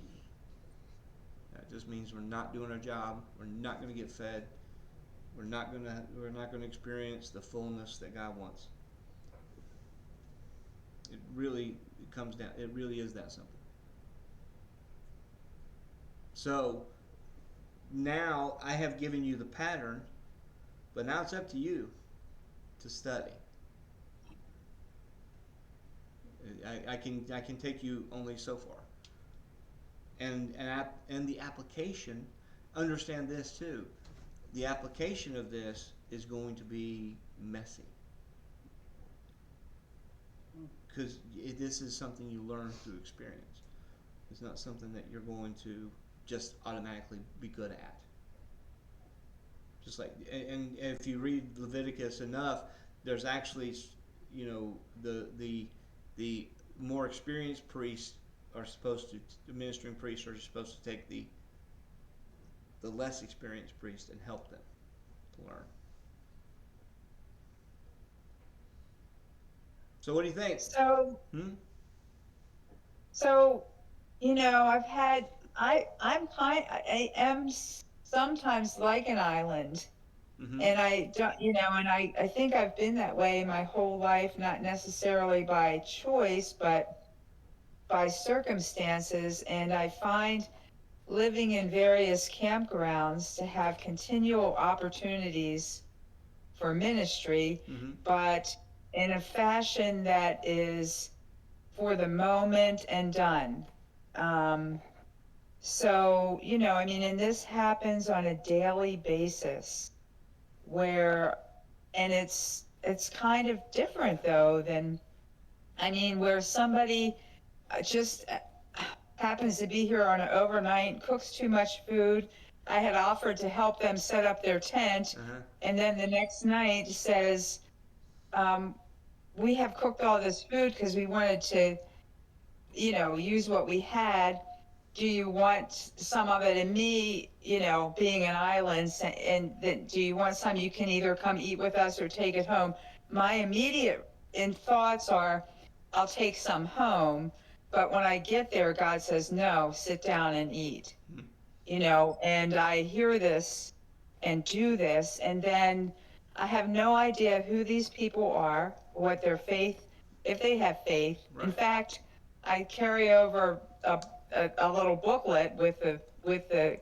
That just means we're not doing our job. We're not going to get fed. We're not going to experience the fullness that God wants. It really comes down. It really is that simple. So now I have given you the pattern, but now it's up to you to study. I can take you only so far. And the application, understand this too. The application of this is going to be messy. Because this is something you learn through experience. It's not something that you're going to just automatically be good at. Just like, and if you read Leviticus enough, there's actually, the more experienced priests are supposed to, the ministering priests are supposed to take the less experienced priests and help them to learn. So what do you think? So, I am sometimes like an island. Mm-hmm. And I don't, and I think I've been that way my whole life, not necessarily by choice, but by circumstances. And I find living in various campgrounds to have continual opportunities for ministry, Mm-hmm. but in a fashion that is for the moment and done. So, and this happens on a daily basis where, and it's kind of different though than, I mean, where somebody just happens to be here on an overnight, cooks too much food. I had offered to help them set up their tent, Uh-huh. and then the next night says, um, we have cooked all this food because we wanted to, use what we had. Do you want some of it? And me, being an island, and then do you want some? You can either come eat with us or take it home. My immediate thoughts are, I'll take some home. But when I get there, God says, no, sit down and eat, and I hear this and do this. And then I have no idea who these people are, what their faith, if they have faith. In Right. fact, I carry over a little booklet with the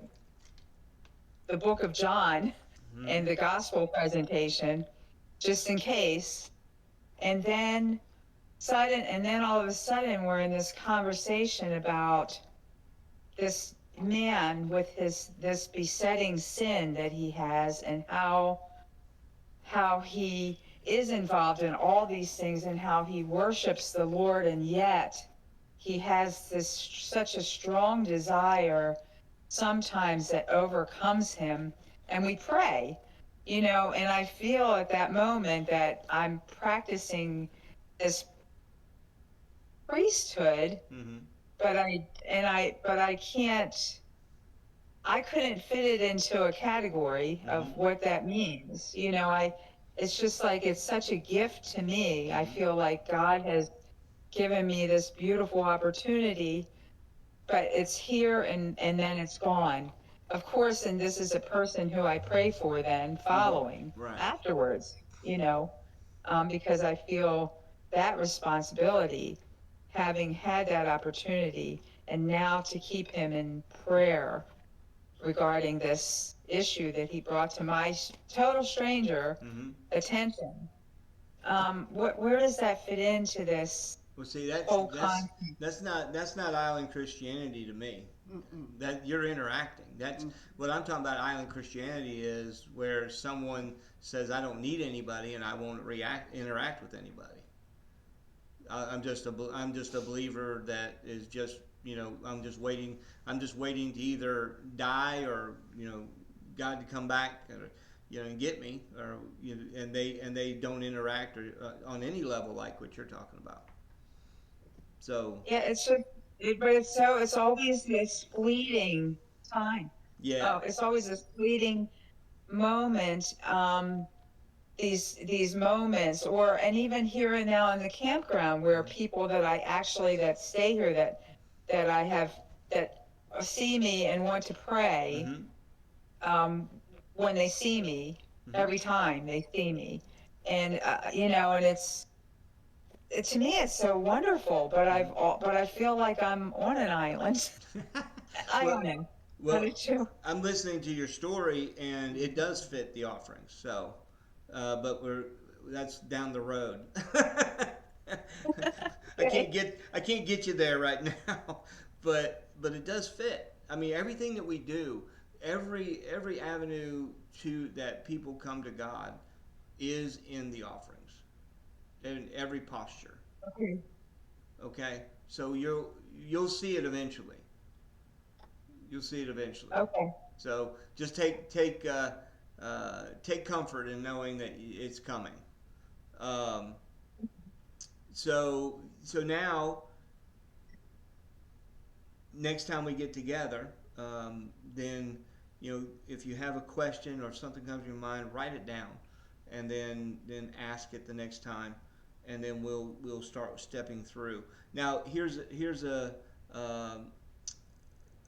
book of John Mm-hmm. and the gospel presentation, just in case. And then all of a sudden we're in this conversation about this man with this besetting sin that he has, and how he is involved in all these things, and how he worships the Lord, and yet he has this such a strong desire sometimes that overcomes him. And we pray, and I feel at that moment that I'm practicing this priesthood, Mm-hmm. but I couldn't fit it into a category Mm-hmm. of what that means. It's just like it's such a gift to me. I Mm-hmm. feel like God has given me this beautiful opportunity, but it's here and then it's gone. Of course, and this is a person who I pray for then Mm-hmm. following Right. afterwards, because I feel that responsibility, having had that opportunity, and now to keep him in prayer regarding this issue that he brought to my total stranger Mm-hmm. attention. Where does that fit into this Well, see, that's whole that's concept? that's not island Christianity to me. Mm-mm. That you're interacting. That's Mm. what I'm talking about. Island Christianity is where someone says, "I don't need anybody, and I won't interact with anybody." I'm just a believer that is just I'm just waiting. I'm just waiting to either die or God to come back or and get me or and they don't interact or on any level like what you're talking about. So Yeah, but it's always this fleeting time. yeah. Oh, it's always this fleeting moment. These moments, and even here and now in the campground, where people that I actually that stay here that I have that see me and want to pray, Mm-hmm. um, when they see me, Mm-hmm. every time they see me, and and to me it's so wonderful, but I feel like I'm on an island. I well, don't know. How well, did you? I'm listening to your story, and it does fit the offerings. So, but that's down the road. I can't get you there right now, but it does fit. I mean, everything that we do, every avenue to that people come to God is in the offerings, in every posture. Okay. Okay, so you'll see it eventually. You'll see it eventually. Okay. So just take comfort in knowing that it's coming. Um, so now next time we get together, then if you have a question or something comes to your mind, write it down, and then ask it the next time, and then we'll start stepping through. Now here's a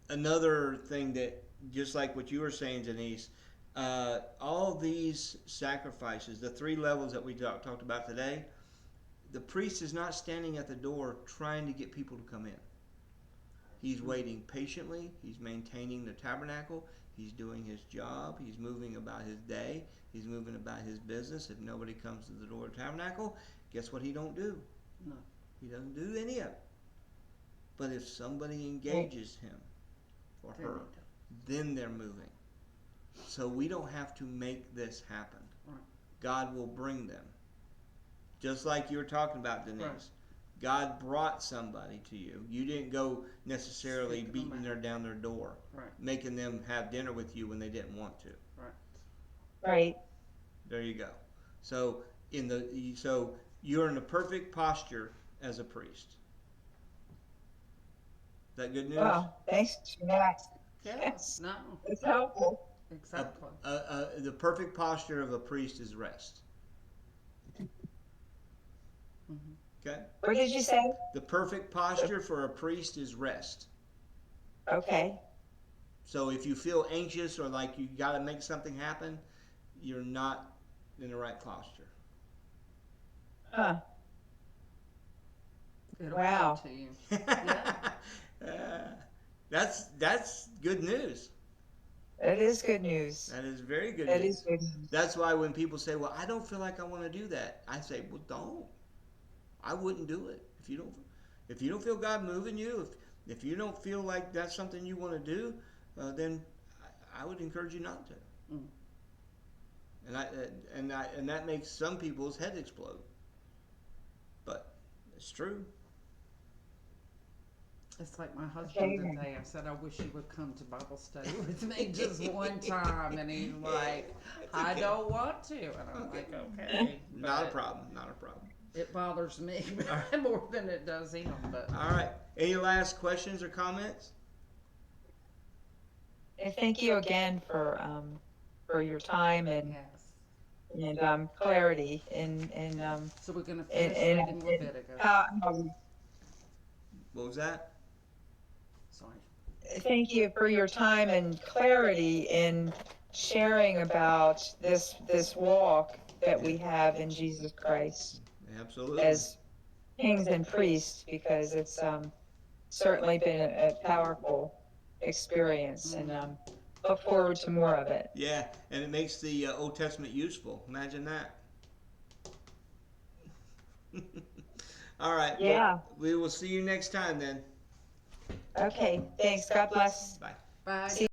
another thing that just like what you were saying, Denise. All these sacrifices, the three levels that we talked about today, the priest is not standing at the door trying to get people to come in. He's waiting patiently. He's maintaining the tabernacle. He's doing his job. He's moving about his day. He's moving about his business. If nobody comes to the door of the tabernacle, guess what he don't do? No. He doesn't do any of it. But if somebody Right. engages him or Then her, then they're moving. So we don't have to make this happen. Right. God will bring them. Just like you were talking about, Denise. Right. God brought somebody to you. You didn't go necessarily Seeking them beating out. down their door, Right. making them have dinner with you when they didn't want to. Right. Right. There you go. So so you're in the perfect posture as a priest. Is that good news? Well, thanks for that. Yeah. Yes, No. it's helpful. Exactly. The perfect posture of a priest is rest. Hmm. Okay? What did you say? The perfect posture for a priest is rest. Okay. So if you feel anxious or like you got to make something happen, you're not in the right posture. Huh. It'll come Wow. to you. Yeah. That's good news. That is good news. That is very good That is news. good news. That's why when people say, "Well, I don't feel like I want to do that," I say, "Well, don't. I wouldn't do it if you don't feel God moving you. If you don't feel like that's something you want to do, then I would encourage you not to." Mm. And that makes some people's head explode, but it's true. It's like my husband Okay. today. I said, I wish you would come to Bible study with me just one time. And he's like, That's I okay. don't want to. And I'm Okay. like, okay. Not a But problem. Not a problem. it bothers me All right. more than it does him. But All right. Any last questions or comments? And thank you again for your time and clarity so we're going to and, finish and, reading and Leviticus. how, What was that? Sorry. thank you for your time and clarity in sharing about this walk that we have in Jesus Christ Absolutely. as kings and priests, because it's certainly been a powerful experience, and look forward to more of it. Yeah, and it makes the Old Testament useful. Imagine that. All right. Yeah. We will see you next time then. Okay. Thanks. God bless. Bye. Bye. See